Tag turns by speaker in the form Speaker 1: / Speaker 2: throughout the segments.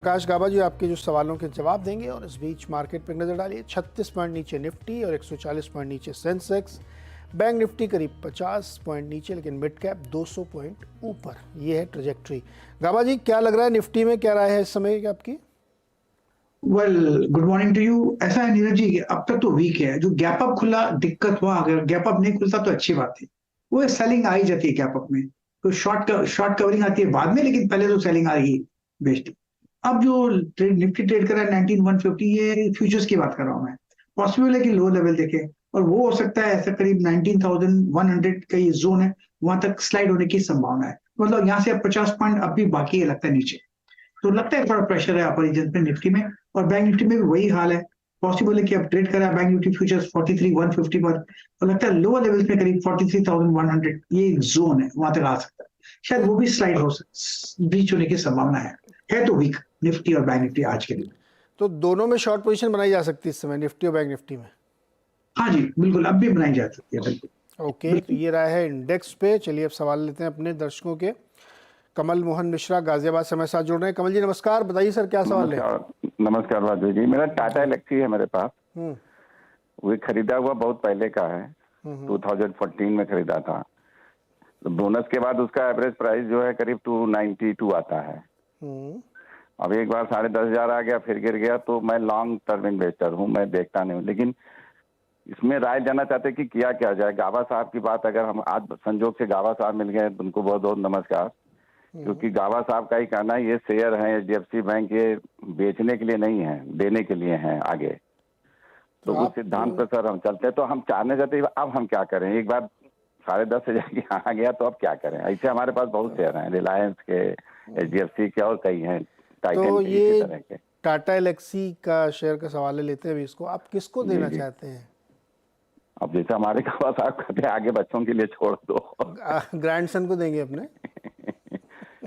Speaker 1: प्रकाश गाबा जी आपके जो सवालों के जवाब देंगे और इस बीच मार्केट पर नजर डालिए। 36 पॉइंट नीचे निफ्टी और 140 पॉइंट नीचे सेंसेक्स। बैंक निफ्टी करीब 50 पॉइंट नीचे, लेकिन मिड कैप 200 पॉइंट ऊपर। ये है ट्रेजेक्ट्री। गाबा जी क्या लग रहा है निफ्टी में, क्या राय है इस समय आपकी?
Speaker 2: Good morning to you. ऐसा है नीरज जी, अब तक तो वीक है। जो गैप अप खुला दिक्कत हुआ, अगर गैप अप नहीं खुलता तो अच्छी बात थी। वो सेलिंग आ ही जाती है गैप अप में। तो शॉर्ट कवरिंग आती है बाद में, लेकिन पहले तो सेलिंग आ ही बेस्ट। अब जो निफ्टी ट्रेड कर रहा है 19150, ये फ्यूचर्स की बात कर रहा हूँ मैं। पॉसिबल है कि लो लेवल देखे, और वो हो सकता है ऐसा करीब 19100 का ये जोन है, वहां तक स्लाइड होने की संभावना है। मतलब यहाँ से अब 50 पॉइंट अब भी बाकी है लगता है नीचे। तो लगता है थोड़ा प्रेशर है अपर रीजन पे निफ्टी में, और बैंक निफ्टी में भी वही हाल है। पॉसिबल है कि अब ट्रेड करा बैंक निफ्टी फ्यूचर्स 43150 पर, और लगता है लोअर लेवल्स में करीब 43100 ये एक जोन है, वहां तक आ सकता है। शायद वो भी स्लाइड हो ब्रीच होने की संभावना है तो वीक निफ्टी और बैंक निफ्टी आज के लिए।
Speaker 1: तो दोनों में शॉर्ट पोजीशन बनाई जा सकती है इस समय, निफ्टी और बैंक निफ्टी में?
Speaker 2: हाँ जी बिल्कुल, अब भी बनाई जा सकती है बिल्कुल।
Speaker 1: ओके, तो
Speaker 2: बिल्कुल
Speaker 1: ये राय है इंडेक्स पे। चलिए अब सवाल लेते हैं अपने दर्शकों के। कमल मोहन मिश्रा गाजियाबाद से हमारे साथ जुड़ रहे हैं। कमल जी नमस्कार, बताइए सर क्या सवाल है?
Speaker 3: नमस्कार। नमस्कार राजू जी, मेरा टाटा एलेक्सी है मेरे पास।
Speaker 1: हम्म
Speaker 3: वो खरीदा हुआ बहुत पहले का है,
Speaker 1: हम्म
Speaker 3: 2014 में खरीदा था। तो बोनस के बाद उसका एवरेज प्राइस जो है करीब 292 आता है।
Speaker 1: हम्म
Speaker 3: अब एक बार 10,500 आ गया, फिर गिर गया। तो मैं लॉन्ग टर्म इन्वेस्टर हूँ, मैं देखता नहीं हूँ, लेकिन इसमें राय जानना चाहते कि किया क्या जाए। गाबा साहब की बात, अगर हम आज संजोग से गाबा साहब मिल गए, उनको बहुत बहुत नमस्कार। क्योंकि गाबा साहब का ही कहना है ये शेयर है एचडीएफसी बैंक, ये बेचने के लिए नहीं है, देने के लिए है आगे।
Speaker 1: तो
Speaker 3: तो उस
Speaker 1: आप
Speaker 3: सिद्धांत पर सर हम चलते हैं। तो हम चाहने चाहते हैं अब हम क्या करें। एक बार 10,500 की आ गया तो अब क्या करें। ऐसे हमारे पास बहुत शेयर हैं, रिलायंस के, एचडीएफसी के, और कई हैं, टाइटन
Speaker 1: तो
Speaker 3: के, इसी
Speaker 1: ये
Speaker 3: तरह के।
Speaker 1: टाटा एलेक्सी का शेयर का सवाल लेते हैं अभी इसको। आप किसको
Speaker 3: जी
Speaker 1: देना
Speaker 3: जी।
Speaker 1: चाहते हैं?
Speaker 3: अब जैसे हमारे गाबा साहब कहते हैं, आगे बच्चों के लिए छोड़ दो।
Speaker 1: ग्रैंडसन को देंगे अपने?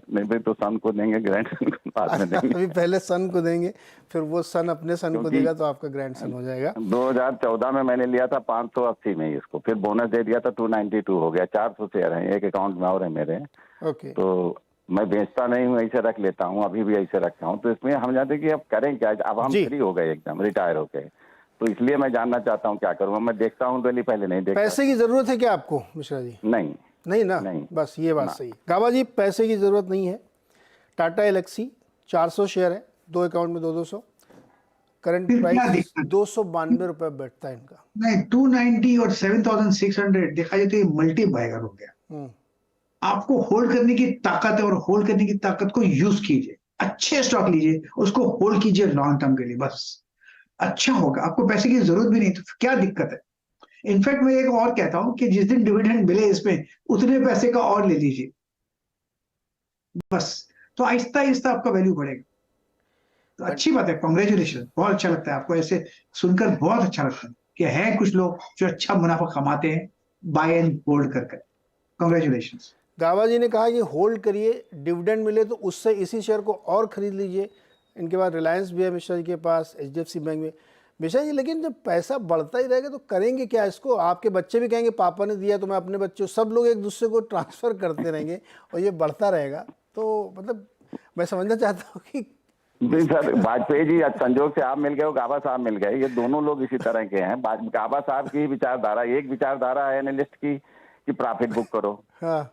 Speaker 3: नहीं भाई, तो सन को देंगे, ग्रैंडसन को बाद में देंगे।
Speaker 1: अभी पहले सन को देंगे, फिर वो सन अपने सन को
Speaker 3: क्योंकि
Speaker 1: देगा, तो आपका ग्रैंडसन हो जाएगा।
Speaker 3: 2014 में मैंने लिया था 580 में इसको, फिर बोनस दे दिया था 292 हो गया। 400 शेयर हैं, एक अकाउंट में और है मेरे।
Speaker 1: ओके।
Speaker 3: तो मैं बेचता नहीं हूँ, ऐसे रख लेता हूँ, अभी भी ऐसे रखता हूँ। तो इसमें हम जानते हैं कि अब करें क्या। अब हम
Speaker 1: जी,
Speaker 3: फ्री हो गए, एकदम रिटायर हो गए। तो इसलिए मैं जानना चाहता हूँ क्या करूँ। मैं देखता हूँ डेली, पहले नहीं देखता
Speaker 1: पैसे की
Speaker 3: था।
Speaker 1: जरूरत है क्या आपको मिश्रा जी?
Speaker 3: नहीं।
Speaker 1: नहीं ना?
Speaker 3: नहीं।
Speaker 1: बस ये बात
Speaker 3: ना।
Speaker 1: सही। गाबा जी पैसे की जरूरत नहीं है। टाटा एलेक्सी 400 शेयर है, दो अकाउंट में 200। करंट
Speaker 2: फिर क्या
Speaker 1: प्राइस
Speaker 2: दिक्कत?
Speaker 1: 292 रुपये बैठता है इनका।
Speaker 2: नहीं, 290 और 7600 देखा जाए तो ये मल्टीप्लायर हो गया।
Speaker 1: हम्म
Speaker 2: आपको होल्ड करने की ताकत है, और होल्ड करने की ताकत को यूज कीजिए। अच्छे स्टॉक लीजिए, उसको होल्ड कीजिए लॉन्ग टर्म के लिए, बस अच्छा होगा। आपको पैसे की जरूरत भी नहीं, तो क्या दिक्कत है। इनफैक्ट मैं एक और कहता हूं कि जिस दिन डिविडेंड मिले इसमें, उतने पैसे का और ले लीजिए बस। तो आहिस्ता आहिस्ता आपका वैल्यू बढ़ेगा। तो
Speaker 1: बट
Speaker 2: अच्छी बात है, कॉन्ग्रेचुलेशन। बहुत अच्छा लगता है आपको ऐसे सुनकर, बहुत अच्छा लगता है कि है कुछ लोग जो अच्छा मुनाफा कमाते हैं बाय एंड होल्ड कर। कॉन्ग्रेचुलेशन।
Speaker 1: गाबा जी ने कहा कि होल्ड करिए, डिविडेंड मिले तो उससे इसी शेयर को और खरीद लीजिए। इनके पास रिलायंस भी है मिश्रा जी के पास, एचडीएफसी बैंक में। मिश्रा जी लेकिन जब पैसा बढ़ता ही रहेगा तो करेंगे क्या इसको? आपके बच्चे भी कहेंगे पापा ने दिया तो मैं अपने बच्चों, सब लोग एक दूसरे को ट्रांसफ़र करते रहेंगे और ये बढ़ता रहेगा। तो मतलब मैं समझना चाहता हूँ कि
Speaker 3: नहीं
Speaker 1: इस
Speaker 3: सर, वाजपेयी जी, आज संजोग से आप मिल गए हो, गाबा साहब मिल गए। ये दोनों लोग इसी तरह के हैं। गाबा साहब की विचारधारा, एक विचारधारा है एनालिस्ट की कि प्रॉफिट बुक करो।
Speaker 1: हाँ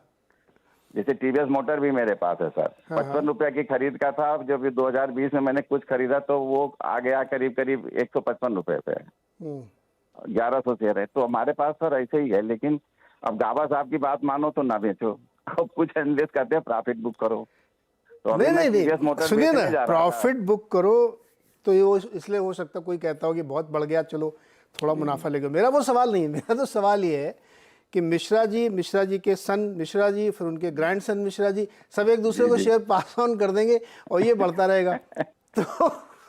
Speaker 3: जैसे टीवीएस मोटर भी मेरे पास है सर,
Speaker 1: हाँ हाँ
Speaker 3: 55 रुपए की खरीद का था। जब 2020 में मैंने कुछ खरीदा तो वो आ गया करीब करीब 155 रुपए पे।
Speaker 1: हम्म।
Speaker 3: 1100 शेयर है। तो हमारे पास सर ऐसे ही है। लेकिन अब गाबा साहब की बात मानो तो ना बेचो। अब कुछ एनालिस्ट कहते हैं प्रॉफिट बुक करो। तो अभी
Speaker 1: नहीं
Speaker 3: मैं
Speaker 1: नहीं
Speaker 3: टीवीएस
Speaker 1: नहीं,
Speaker 3: मोटर
Speaker 1: सुनिए ना,
Speaker 3: बेचने जा रहा था।
Speaker 1: प्रॉफिट बुक करो। तो ये वो इसलिए हो सकता है कोई कहता हो कि बहुत बढ़ गया, चलो थोड़ा
Speaker 3: जी जी।
Speaker 1: मुनाफा ले गए। मेरा वो सवाल नहीं है। मेरा तो सवाल ये है कि मिश्रा जी के सन मिश्रा जी, फिर उनके ग्रैंड सन मिश्रा जी, सब एक दूसरे
Speaker 3: जी
Speaker 1: को
Speaker 3: जी।
Speaker 1: शेयर पास ऑन कर देंगे और ये बढ़ता रहेगा। तो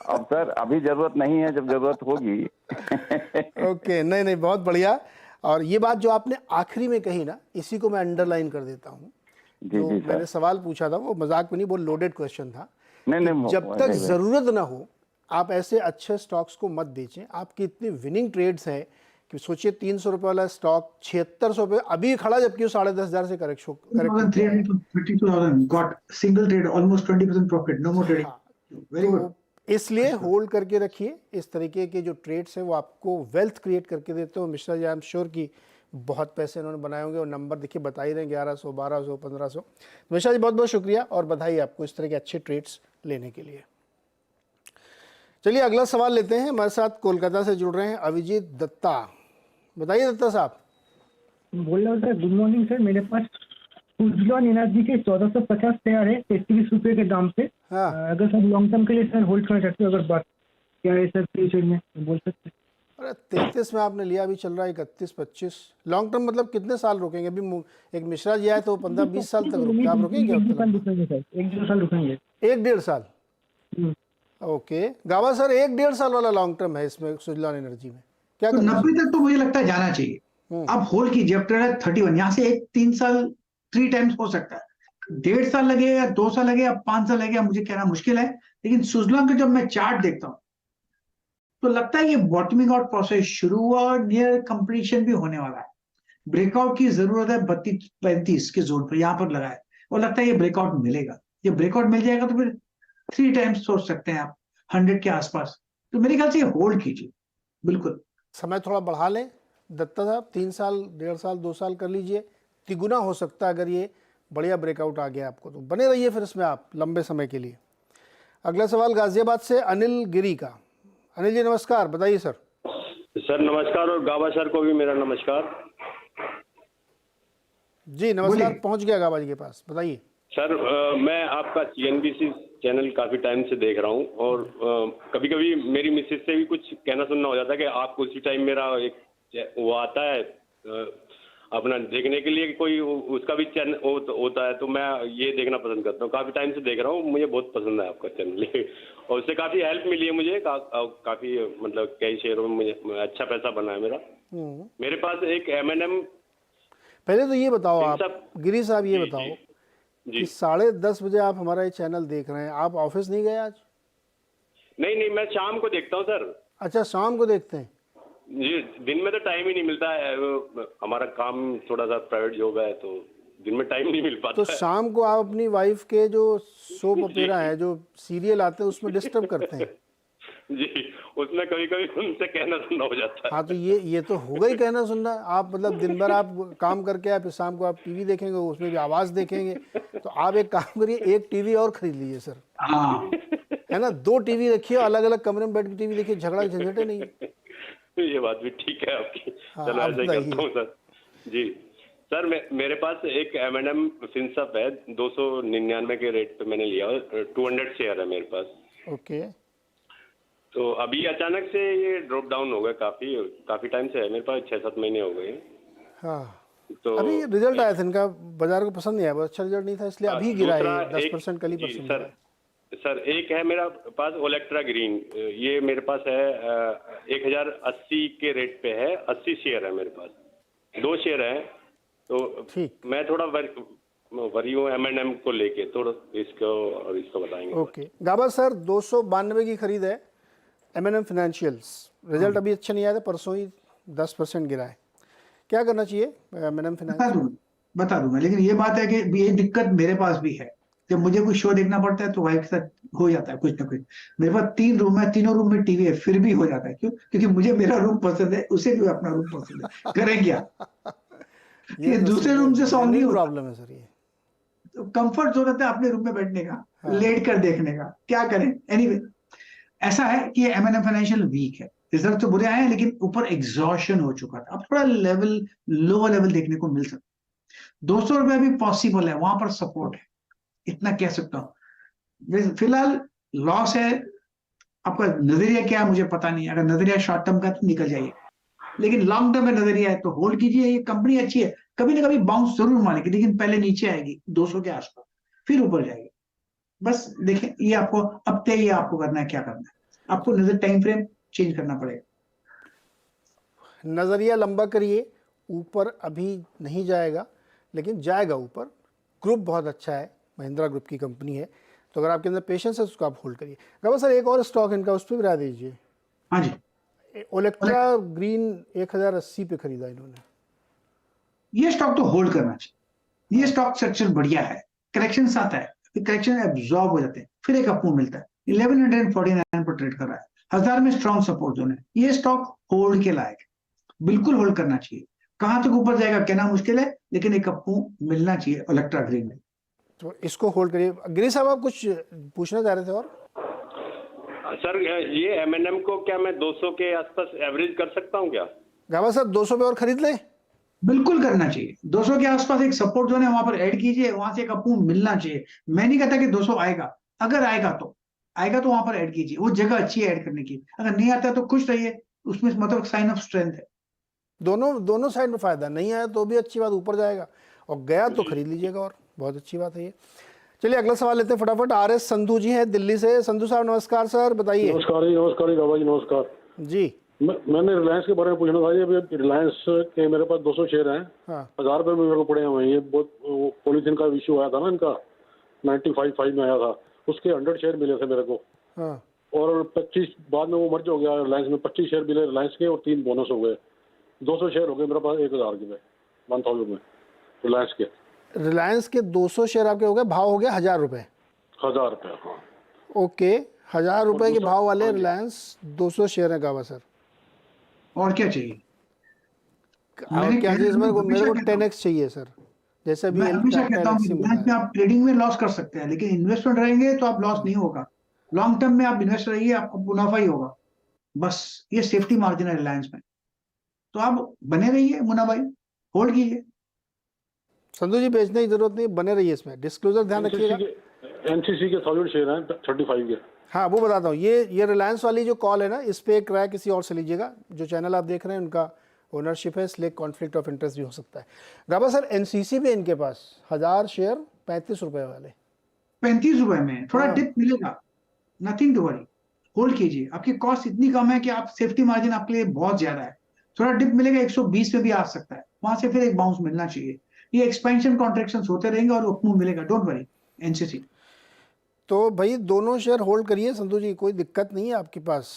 Speaker 3: अब सर अभी जरूरत नहीं है, जब जरूरत होगी।
Speaker 1: ओके, नहीं नहीं, बहुत बढ़िया। और ये बात जो आपने आखिरी में कही ना, इसी को मैं अंडरलाइन कर देता हूँ।
Speaker 3: जी
Speaker 1: जो
Speaker 3: जी
Speaker 1: मैंने
Speaker 3: सर।
Speaker 1: सवाल पूछा था वो मजाक में नहीं, बहुत लोडेड क्वेश्चन था
Speaker 3: नहीं
Speaker 1: कि
Speaker 3: नहीं
Speaker 1: जब तक
Speaker 3: वही वही।
Speaker 1: ज़रूरत ना हो आप ऐसे अच्छे स्टॉक्स को मत बेचें। आपकी इतनी विनिंग ट्रेड्स हैं कि सोचिए 300 रुपये वाला स्टॉक 7600 रुपये अभी खड़ा, जबकि वो 10,500 से करेक्ट होके आया है।
Speaker 2: 2,300 to 32,000 got single trade, almost 20% profit, no more trading.
Speaker 1: हाँ,
Speaker 2: वेरी गुड।
Speaker 1: तो इसलिए होल्ड करके रखिए। इस तरीके के जो ट्रेड्स हैं वो आपको वेल्थ क्रिएट करके देते हो। Mishra ji, I am sure कि बहुत पैसे उन्होंने बनाए होंगे और नंबर देखिए बता ही रहे हैं, 1100, 1200, 1500। मिश्रा जी बहुत बहुत शुक्रिया और बधाई आपको इस तरह के अच्छे ट्रेड्स लेने के लिए। चलिए अगला सवाल लेते हैं। हमारे साथ कोलकाता से जुड़ रहे हैं अभिजीत दत्ता। बताइए दत्ता साहब।
Speaker 4: बोल रहा हूँ सर, गुड मॉर्निंग सर। मेरे पास सुजलॉन एनर्जी के 1450 शेयर है 33 रुपए के दाम पे।
Speaker 1: हाँ।
Speaker 4: अगर सर लॉन्ग टर्म के लिए सर होल्ड करना चाहते हो, अगर बात क्या है सर फ्यूचर में बोल सकते हैं।
Speaker 1: अरे 33 में आपने लिया, अभी चल रहा है 31-25। लॉन्ग टर्म मतलब कितने साल रोकेंगे? अभी एक मिश्रा जी आए तो 15-20 साल तक रुके, आप रोकेंगे?
Speaker 4: 1-2 साल रुकेंगे सर, 1-2 साल रुकेंगे।
Speaker 1: 1-1.5 साल? ओके गावा सर, 1-1.5 साल वाला लॉन्ग टर्म है इसमें सुजलॉन एनर्जी में, क्या
Speaker 2: तो
Speaker 1: करना
Speaker 2: 90 तक तो मुझे लगता है जाना चाहिए। आप होल्ड कीजिए। अब ट्रेड है 31, यहाँ से 3 साल 3 टाइम्स हो सकता है। 1.5 साल लगे या 2 साल लगे या 5 साल लगे, मुझे कहना मुश्किल है। लेकिन सुजलॉन का जब मैं चार्ट देखता हूं तो लगता है ये बॉटमिंग आउट प्रोसेस शुरू हुआ और नियर कंप्लीशन भी होने वाला है। ब्रेकआउट की जरूरत है 32-35 के जोन पर, यहां पर लगा है और लगता है ये ब्रेकआउट मिलेगा। ये ब्रेकआउट मिल जाएगा तो फिर 3 टाइम्स सोच सकते हैं आप 100 के आसपास। तो मेरे ख्याल से ये होल्ड कीजिए बिल्कुल।
Speaker 1: समय थोड़ा बढ़ा लें दत्ता साहब, 3 साल, 1.5 साल, 2 साल कर लीजिए, तिगुना हो सकता है अगर ये बढ़िया ब्रेकआउट आ गया आपको तो। बने रहिए फिर इसमें आप लंबे समय के लिए। अगला सवाल गाजियाबाद से अनिल गिरी का। अनिल जी नमस्कार, बताइए सर।
Speaker 5: सर नमस्कार, और गाबा सर को भी मेरा नमस्कार।
Speaker 1: जी नमस्कार, पहुंच गया गाबा जी के पास, बताइए।
Speaker 5: सर मैं आपका CNBC चैनल काफी टाइम से देख रहा हूं और कभी कभी मेरी मिसेज से भी कुछ कहना सुनना हो जाता है कि आपको उसी टाइम मेरा एक वो आता है अपना देखने के लिए, कोई उसका भी चैनल होता है, तो मैं ये देखना पसंद करता हूँ। काफी टाइम से देख रहा हूँ, मुझे बहुत पसंद है आपका चैनल और उससे काफी हेल्प मिली है मुझे। काफी मतलब कई शेयरों में मुझे अच्छा पैसा बना है मेरा। मेरे पास एक M&M।
Speaker 1: पहले तो ये बताओ आप गिरी साहब, ये बताओ कि 10:30 बजे आप हमारा ये चैनल देख रहे हैं, आप ऑफिस नहीं गए आज?
Speaker 5: नहीं, मैं शाम को देखता हूँ सर।
Speaker 1: अच्छा, शाम को देखते हैं
Speaker 5: जी, दिन में तो टाइम ही नहीं मिलता है, हमारा काम थोड़ा सा प्राइवेट जॉब है तो दिन में टाइम नहीं मिल पाता
Speaker 1: तो शाम को आप अपनी वाइफ के जो सोप ओपेरा है, जो सीरियल आते हैं, उसमें डिस्टर्ब करते हैं?
Speaker 5: जी, उसमें कभी कभी उनसे कहना सुनना हो जाता है।
Speaker 1: हाँ तो ये तो होगा ही कहना सुनना। आप मतलब दिन भर आप काम करके आए, फिर शाम को आप टीवी देखेंगे, उसमें भी आवाज़ देखेंगे। तो आप एक काम करिए, एक टीवी और खरीद लीजिए सर, है ना। 2 टीवी रखिए, अलग अलग कमरे में बैठ के टीवी देखिए, झगड़ा झंझटे नहीं।
Speaker 5: ये बात भी ठीक है आपकी।
Speaker 1: हाँ,
Speaker 5: चलो ऐसा ही करता हूँ सर। जी सर, मेरे पास एक M&M फिनसप है, 299 के रेट पे मैंने लिया, 200 शेयर है मेरे पास।
Speaker 1: ओके।
Speaker 5: तो अभी अचानक से ये ड्रॉप डाउन हो गया, काफी टाइम से है मेरे पास, 6-7 महीने हो गए।
Speaker 1: हाँ
Speaker 5: तो
Speaker 1: अभी रिजल्ट आया था इनका, बाजार को पसंद नहीं आया, अच्छा रिजल्ट नहीं था, इसलिए अभी गिरा है 10% कल ही परसेंट।
Speaker 5: सर एक है मेरा पास ओलेक्ट्रा ग्रीन, ये मेरे पास है 1080 के रेट पे है, 80 शेयर है मेरे पास, 2 शेयर है। तो मैं थोड़ा वरी हूँ M&M को लेके, थोड़ा इसको बताएंगे।
Speaker 1: ओके गाबा सर, 292 की खरीद है M&M फाइनेंशियल्स। रिजल्ट अभी अच्छा नहीं आया था, परसों ही 10% गिरा है। क्या करना चाहिए M&M फाइनेंस?
Speaker 2: बता दूंगा, लेकिन ये बात है कि ये दिक्कत मेरे पास भी है। जब मुझे कुछ शो देखना पड़ता है तो वाइफ के साथ हो जाता है कुछ ना कुछ। मेरे पास 3 रूम है, तीनों रूम में टीवी है, फिर भी हो जाता है। क्यों? क्योंकि मुझे मेरा रूम पसंद है, उसे भी अपना रूम पसंद है। करें क्या? ये दूसरे रूम से सॉल्व नहीं होता।
Speaker 1: प्रॉब्लम है सर ये।
Speaker 2: तो कंफर्ट जोन होता है अपने रूम में बैठने का, लेट कर देखने का, क्या करें। एनीवे ऐसा है कि M&M फाइनेंशियल वीक है, रिजल्ट तो बुरे आए हैं, लेकिन ऊपर एग्जॉशन हो चुका था। अब थोड़ा लेवल लोअर लेवल देखने को मिल सकता है। 200 रुपए भी पॉसिबल है, वहां पर सपोर्ट है, इतना कह सकता हूं। फिलहाल लॉस है। आपका नजरिया क्या है मुझे पता नहीं। अगर नजरिया शॉर्ट टर्म का तो निकल जाइए, लेकिन लॉन्ग टर्म में नजरिया है तो होल्ड कीजिए। ये कंपनी अच्छी है, कभी ना कभी बाउंस जरूर मारेगी, लेकिन पहले नीचे आएगी 200 के आसपास, फिर ऊपर जाएगी। बस देखें, ये आपको अब तय, ये आपको करना है, क्या करना है आपको। नजर टाइम फ्रेम चेंज करना पड़ेगा,
Speaker 1: नजरिया लंबा करिए। ऊपर अभी नहीं जाएगा, लेकिन जाएगा ऊपर। ग्रुप बहुत अच्छा है, महिंद्रा ग्रुप की कंपनी है, तो अगर आपके अंदर पेशेंस है उसको आप होल्ड करिए। गाबा सर एक और स्टॉक इनका, उस पर भी बता दीजिए।
Speaker 2: हाँ जी,
Speaker 1: ओलेक्ट्रा ग्रीन 1080 पे खरीदा इन्होंने।
Speaker 2: ये स्टॉक तो होल्ड करना चाहिए। ये स्टॉक स्ट्रक्चर बढ़िया है, करेक्शन आता है, करेक्शन एब्जॉर्ब हो जाते हैं, फिर एक अपमूव मिलता है। 1149 पर ट्रेड कर रहा है, 1000 में स्ट्रॉन्ग सपोर्ट जोन है। ये स्टॉक होल्ड के लायक है, बिल्कुल होल्ड करना चाहिए। कहां तक ऊपर जाएगा कहना मुश्किल है, लेकिन एक अप्पू मिलना चाहिए इलेक्ट्रा ग्रीन में।
Speaker 1: तो इसको होल्ड करिए। गिरी साहब आप कुछ पूछना चाह रहे थे? और
Speaker 5: सर ये एमएनएम को क्या मैं 200 के आसपास एवरेज कर सकता हूँ क्या?
Speaker 1: गावा साहब 200 पे और खरीद लें?
Speaker 2: बिल्कुल करना चाहिए। 200 के आसपास एक सपोर्ट जोन है, वहां पर ऐड कीजिए, वहां से एक अप्पू मिलना चाहिए। मैं नहीं कहता कि 200 आएगा, अगर आएगा तो वहां पर ऐड कीजिए, वो जगह अच्छी है ऐड करने की। अगर नहीं आता तो खुश रहिए, उसमें मतलब साइन ऑफ स्ट्रेंथ है।
Speaker 1: दोनों साइड में फायदा, नहीं आया तो भी अच्छी बात, ऊपर जाएगा, और गया तो खरीद लीजिएगा, और बहुत अच्छी बात है ये। चलिए अगला सवाल लेते हैं फटाफट। RS संधू जी हैं दिल्ली से। संधू साहब नमस्कार सर, बताइए।
Speaker 6: नमस्कार जी बाबा जी, नमस्कार
Speaker 1: जी।
Speaker 6: मैंने रिलायंस के बारे में पूछना था। ये अभी रिलायंस के मेरे पास 200 शेयर हैं।
Speaker 1: हाँ
Speaker 6: 1000 रुपये में मेरे को पड़े हुए हैं। ये बहुत पॉलिथीन का इशू आया था ना इनका, 95.5 में आया था, उसके 100 शेयर मिले थे मेरे को,
Speaker 1: हाँ
Speaker 6: और 25 बाद में वो मर्ज हो गया रिलायंस में। 25 शेयर मिले रिलायंस के और 3 बोनस हो गए। 200 शेयर हो गए मेरे पास 1000 के में, 1000 में रिलायंस के।
Speaker 1: रिलायंस के 200 शेयर आपके हो गए, भाव हो गया 1000 रुपये।
Speaker 6: 1000 रुपये, हाँ।
Speaker 1: ओके, 1000 रुपये के
Speaker 6: दूसरा-
Speaker 1: भाव वाले
Speaker 6: हाँ जी।
Speaker 1: रिलायंस 200 शेयर है गावा सर।
Speaker 2: और क्या चाहिए?
Speaker 1: और क्या चीज़? मेरे को
Speaker 2: हमेशा कहता हूं।
Speaker 1: 10x चाहिए सर, जैसे अभी
Speaker 2: मैं हमेशा कहता हूँ
Speaker 1: 10x
Speaker 2: कि
Speaker 1: ही
Speaker 2: रिलायंस में आप ट्रेडिंग में लॉस कर सकते हैं, लेकिन इन्वेस्टमेंट रहेंगे तो आप लॉस नहीं होगा। लॉन्ग टर्म में आप इन्वेस्ट रहिए, आपको मुनाफा ही होगा। बस ये सेफ्टी मार्जिन है रिलायंस में, तो आप बने रहिए मुन्ना भाई, होल्ड कीजिए।
Speaker 1: संधू जी बेचने की जरूरत नहीं, बने रहिए इसमें। डिस्क्लोजर ध्यान रखिएगा।
Speaker 6: एनसीसी के 1000 शेयर हैं 35 के।
Speaker 1: हाँ वो बताता हूँ, ये रिलायंस वाली जो कॉल है ना, इस पे एक राय किसी और से लीजिएगा। जो चैनल आप देख रहे हैं उनका ओनरशिप है, इसलिए कॉन्फ्लिक्ट ऑफ इंटरेस्ट भी हो सकता है। गाबा सर एनसीसी पे इनके पास 1000 शेयर 35 रुपए वाले।
Speaker 2: 35 रुपए में थोड़ा
Speaker 1: हाँ।
Speaker 2: डिप मिलेगा, नथिंग टू वरी, होल्ड कीजिए। आपकी कॉस्ट इतनी कम है कि आप सेफ्टी मार्जिन आपके लिए बहुत ज्यादा है। थोड़ा डिप मिलेगा, 120 पे भी आ सकता है, वहां से फिर एक बाउंस मिलना चाहिए। ये एक्सपेंशन कॉन्ट्रेक्शन होते रहेंगे और अपमूव मिलेगा, डोंट वरी। एनसीसी
Speaker 1: तो भाई दोनों शेयर होल्ड करिए संधू जी, कोई दिक्कत नहीं है आपके पास।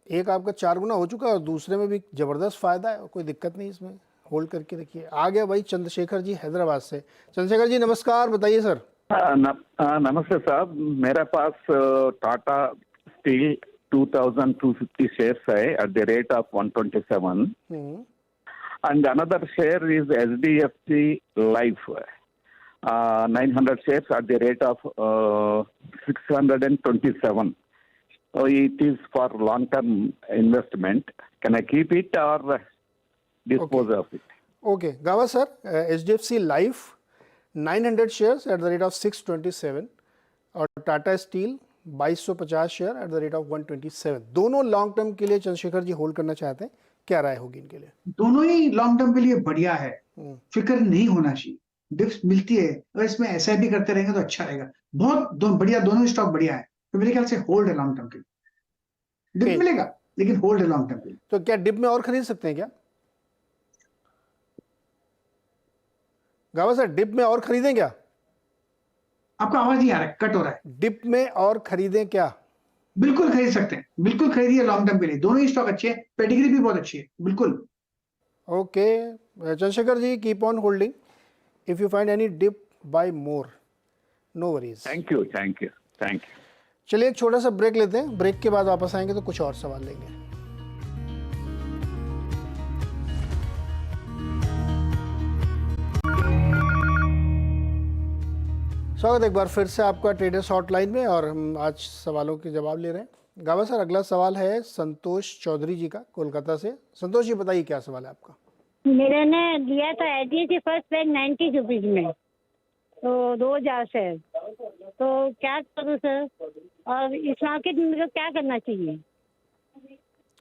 Speaker 1: एक आपका 4 गुना हो चुका है और दूसरे में भी जबरदस्त फायदा है, कोई दिक्कत नहीं इसमें, होल्ड करके रखिए। आ गया भाई चंद्रशेखर जी हैदराबाद से। चंद्रशेखर जी नमस्कार, बताइए सर।
Speaker 3: नमस्ते साहब, मेरे पास टाटा स्टील 2250 shares है at the rate of 127, and another share is HDFC Life, 900 shares at the rate of 627. So it is for long-term investment. Can I keep it or dispose of it?
Speaker 1: Okay Gawa sir, HDFC life 900 shares at the rate of 627 और Tata steel 2250 share at the rate of 127, दोनों long term के लिए Chandrashekhar ji hold करना चाहते हैं, क्या राय होगी इनके लिए?
Speaker 2: दोनों ही लॉन्ग टर्म के लिए बढ़िया है, फिक्र नहीं होना चाहिए। डिप्स मिलती है, अगर इसमें एसआईपी करते रहेंगे तो अच्छा रहेगा। बहुत बढ़िया, दोनों स्टॉक बढ़िया है, तो मेरे ख्याल से होल्ड है लॉन्ग टर्म के लिए। डिप मिलेगा लेकिन होल्ड है लॉन्ग टर्म के लिए।
Speaker 1: तो क्या डिप में और खरीद सकते हैं क्या गावा सर? डिप में और खरीदें क्या?
Speaker 2: आपका आवाज नहीं आ रहा है, कट हो रहा है।
Speaker 1: डिप में और खरीदें क्या?
Speaker 2: बिल्कुल खरीद सकते हैं, बिल्कुल खरीदिए लॉन्ग टर्म के लिए। दोनों ही स्टॉक अच्छे हैं, पेडिग्री भी बहुत अच्छी है, बिल्कुल।
Speaker 1: Okay Chandrashekhar ji, keep on holding. If you find any dip by more, no worries.
Speaker 3: Thank you, thank you, thank you.
Speaker 1: चलिए एक छोटा सा ब्रेक लेते हैं, ब्रेक के बाद वापस आएंगे तो कुछ और सवाल लेंगे। स्वागत एक बार फिर से आपका ट्रेडर्स हॉटलाइन में, और हम आज सवालों के जवाब ले रहे हैं। गावा सर अगला सवाल है संतोष चौधरी जी का, कोलकाता से। संतोष जी बताइए क्या सवाल है आपका?
Speaker 7: मेरे ने दिया था HDFC फर्स्ट बैंक 90 रुपीज में, तो 2000 शेयर, तो क्या करूँ सर? और इस मार्केट में मुझे क्या करना चाहिए?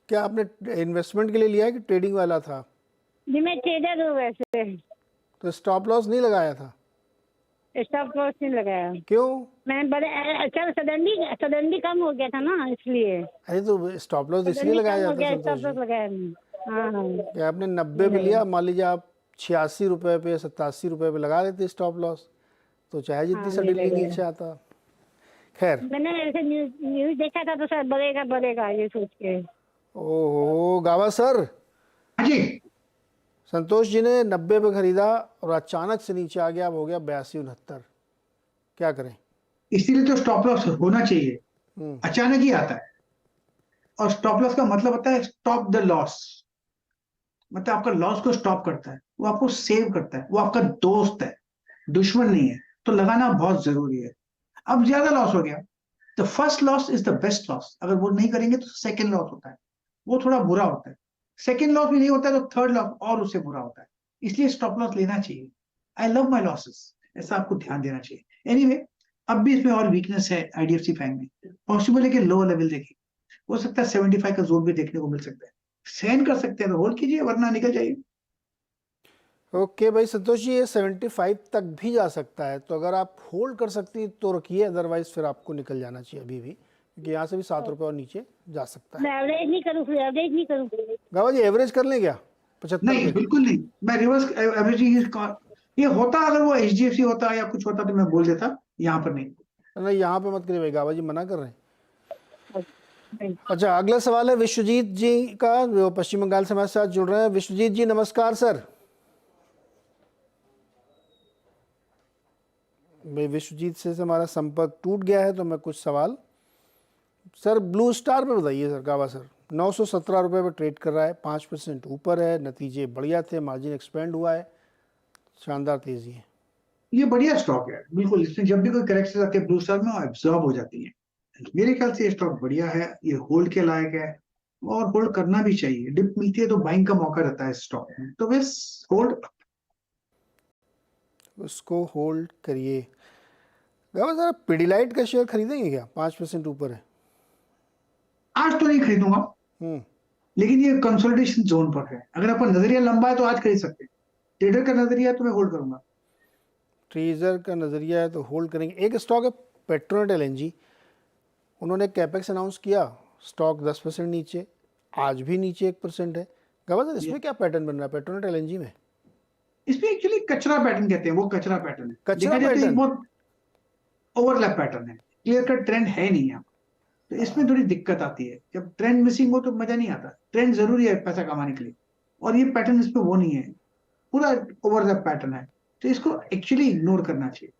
Speaker 1: क्या आपने इन्वेस्टमेंट के लिए लिया है कि ट्रेडिंग वाला था?
Speaker 7: जी मैं ट्रेडर हूँ वैसे।
Speaker 1: तो स्टॉप लॉस नहीं लगाया था?
Speaker 7: स्टॉप लॉस नहीं लगाया।
Speaker 1: क्यों?
Speaker 7: मैं बड़े अच्छा सडनली कम हो गया था ना, इसलिए।
Speaker 1: अरे तो स्टॉप लॉस इसलिए लगाया जाता है
Speaker 7: स्टॉप
Speaker 1: संतोष
Speaker 7: लॉस
Speaker 1: जी।
Speaker 7: लगाया नहीं। हाँ हाँ।
Speaker 1: कि आपने 90 पे लिया, मान लीजिए आप 86 रुपए पे 87 रुपए पे लगा देते स्टॉप लॉस, तो चाहे जितनी सडनली नीचे आता। खैर,
Speaker 7: मैंने ऐसे न्यूज देखा था तो सर बढ़ेगा ये सोच के।
Speaker 1: ओहो गावा सर,
Speaker 2: हाँ जी,
Speaker 1: संतोष जी ने 90 पे खरीदा और अचानक से नीचे आ गया, अब हो गया 82-69, क्या करें?
Speaker 2: इसीलिए तो स्टॉप लॉस होना चाहिए। अचानक ही आता है। और स्टॉप लॉस का मतलब होता है स्टॉप द लॉस, मतलब आपका लॉस को स्टॉप करता है, वो आपको सेव करता है, वो आपका दोस्त है, दुश्मन नहीं है। तो लगाना बहुत जरूरी है। अब ज्यादा लॉस हो गया, the first loss is the best loss. अगर वो नहीं करेंगे तो सेकेंड लॉस होता है, वो थोड़ा बुरा होता है। सेकेंड लॉस भी नहीं होता है तो थर्ड लॉस और उससे बुरा होता है। इसलिए स्टॉप लॉस लेना चाहिए। आई लव माई लॉसेस, ऐसा आपको ध्यान देना चाहिए। एनीवे, अब भी इसमें और वीकनेस है आईडीएफसी बैंक में। पॉसिबल है कि लोअर लेवल देखें, हो सकता है 75 का जोन भी देखने को मिल सकता है। सहन कर सकते हैं तो होल्ड कीजिए, वरना निकल जाइए।
Speaker 1: ओके भाई संतोष जी, ये 75 तक भी जा सकता है, तो अगर आप होल्ड कर सकती हैं तो रखिए, अदरवाइज फिर आपको निकल जाना चाहिए अभी भी, क्योंकि यहाँ से भी 7 रुपये और नीचे जा सकता है।
Speaker 7: मैं एवरेज नहीं करूँ, फिर एवरेज नहीं करूँ।
Speaker 1: गावा जी एवरेज कर लें क्या 75
Speaker 2: नहीं,
Speaker 1: पे?
Speaker 2: बिल्कुल नहीं। मैं रिवर्स एवरेजिंग, ये होता अगर वो एचडीएफसी होता या कुछ होता तो मैं बोल देता, यहाँ पर नहीं।
Speaker 1: नहीं यहाँ पे मत करिए भाई, गावा जी मना कर रहे हैं। अच्छा, अगला सवाल है विश्वजीत जी का, जो पश्चिम बंगाल से हमारे साथ जुड़ रहे हैं। विश्वजीत जी नमस्कार सर। भाई विश्वजीत से हमारा संपर्क टूट गया है, तो मैं कुछ सवाल सर ब्लू स्टार पे बताइए सर। गावा सर 917 रुपये पे ट्रेड कर रहा है, 5% ऊपर है, नतीजे बढ़िया थे, मार्जिन एक्सपेंड हुआ है, शानदार तेजी है।
Speaker 2: ये बढ़िया स्टॉक है बिल्कुल। इसमें जब भी कोई करेक्शन आती है ब्लू स्टार में, वो एब्जॉर्ब हो जाती है। मेरे ख्याल से ये स्टॉक बढ़िया है, ये होल्ड के लायक है और होल्ड करना भी चाहिए। डिप मिलती है तो बाइंग का मौका रहता है स्टॉक में, तो बस होल्ड,
Speaker 1: उसको होल्ड करिए। गावा सर पिडिलाइट का शेयर खरीदेंगे क्या? 5% ऊपर है।
Speaker 2: आज तो नहीं खरीदूंगा,
Speaker 1: हम्म,
Speaker 2: लेकिन ये कंसोलिडेशन जोन पर है। अगर आपका नजरिया लंबा है तो आज खरीद सकते हैं। ट्रेडर का नजरिया है तो मैं होल्ड करूंगा।
Speaker 1: ट्रेजर का नज़रिया है तो होल्ड करेंगे। एक स्टॉक है पेट्रोनेट एलएनजी, उन्होंने कैपेक्स अनाउंस किया, स्टॉक 10% नीचे, आज भी नीचे 1% है। गावा सर इसमें क्या पैटर्न बन रहा है पेट्रोनेट एलएनजी में?
Speaker 2: इसमें एक्चुअली कचरा पैटर्न कहते हैं, वो कचरा पैटर्न है।
Speaker 1: कचरा
Speaker 2: देखा जाए तो
Speaker 1: पैटर्न?
Speaker 2: एक बहुत ओवरलैप पैटर्न है, क्लियर कट ट्रेंड है नहीं यहाँ। तो इसमें थोड़ी दिक्कत आती है। जब ट्रेंड मिसिंग हो तो मजा नहीं आता। ट्रेंड जरूरी है पैसा कमाने के लिए, और ये पैटर्न इसमें वो नहीं है, पूरा ओवरलैप पैटर्न है। तो इसको एक्चुअली इग्नोर करना चाहिए।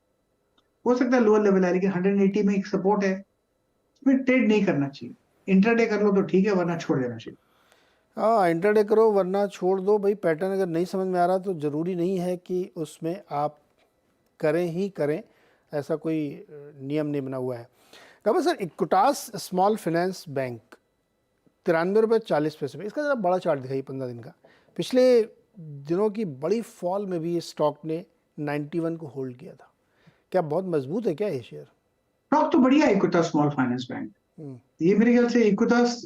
Speaker 2: हो सकता है लोअर लेवल है, लेकिन 180 में एक सपोर्ट है, इसमें ट्रेड नहीं करना चाहिए। इंट्राडे कर लो तो ठीक है, वरना छोड़ देना चाहिए।
Speaker 1: हाँ इंटरडे करो वरना छोड़ दो भाई। पैटर्न अगर नहीं समझ में आ रहा तो ज़रूरी नहीं है कि उसमें आप करें ही करें, ऐसा कोई नियम नहीं बना हुआ है। कब sir Equitas small finance bank 93 रुपये 40 पैसे में, इसका ज़रा बड़ा चार्ट दिखाइए 15 दिन का। पिछले दिनों की बड़ी फॉल में भी ये स्टॉक ने 91 को होल्ड किया था। क्या बहुत मजबूत है क्या ये शेयर?
Speaker 2: स्टॉक तो बढ़िया है इक्विटास स्मॉल फाइनेंस बैंक। ये मेरे ख्याल से इक्विटास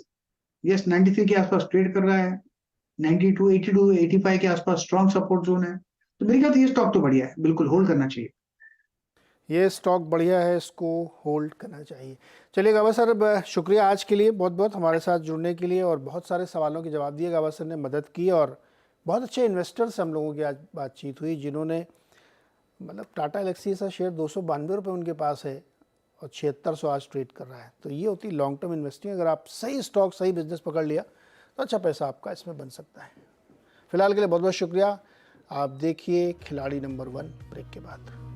Speaker 2: यस 93 के आसपास ट्रेड कर रहा है। 92, 82, 85 के आसपास स्ट्रॉन्ग सपोर्ट जोन है। तो मेरे ख्याल से ये स्टॉक तो बढ़िया है, बिल्कुल होल्ड करना चाहिए।
Speaker 1: ये स्टॉक बढ़िया है, इसको होल्ड करना चाहिए। चलिए गावा सर, शुक्रिया आज के लिए बहुत बहुत हमारे साथ जुड़ने के लिए, और बहुत सारे सवालों के जवाब दिए। गावा सर ने मदद की, और बहुत अच्छे इन्वेस्टर्स हम लोगों की आज बातचीत हुई, जिन्होंने मतलब टाटा एलेक्सी सा शेयर 292 रुपये उनके पास है और 7600 आज ट्रेड कर रहा है। तो ये होती लॉन्ग टर्म इन्वेस्टिंग। अगर आप सही स्टॉक सही बिजनेस पकड़ लिया तो अच्छा पैसा आपका इसमें बन सकता है। फिलहाल के लिए बहुत बहुत शुक्रिया। आप देखिए खिलाड़ी नंबर 1 ब्रेक के बाद।